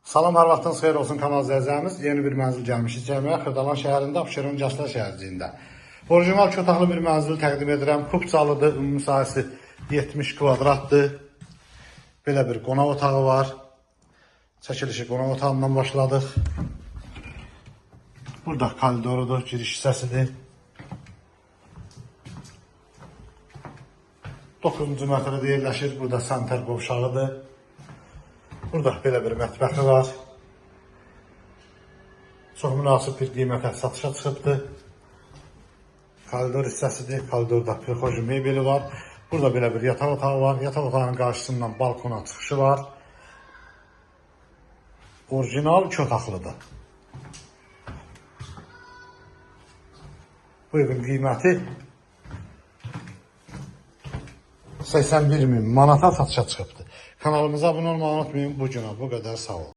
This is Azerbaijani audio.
Salam, hər vaxtınız xeyir olsun kanal izləyicilərimiz. Yeni bir mənzil gəlmişik cəmiyə. Xırdalan şəhərində, Abşeron Gənclər şəhərciyində. Orijinal 2 otaqlı bir mənzil təqdim edirəm. Kupçalıdır, ümumi sahəsi 70 kvadratdır. Belə bir qonaq otağı var. Çəkilişi qonaq otağından başladıq. Burada koridorudur, giriş hissəsidir. 9-cu mərtəbədə yerləşir. Burada sanitar qovşağıdır. Burada belə bir mətbəxi var. Çox münasib bir qiymətə satışa çıxıbdır. Koridor hissəsidir. Koridorda prixoji mebeli var. Burada belə bir yataq otağı var. Yataq otağının qarşısından balkona çıxışı var. Orijinal 2 otaqlıdır. Bu evin qiyməti 81.000 manata satışa çıxıbdır. Kanalımıza abunə olmayı unutmayın. Bu günə bu qədər, sağ olun.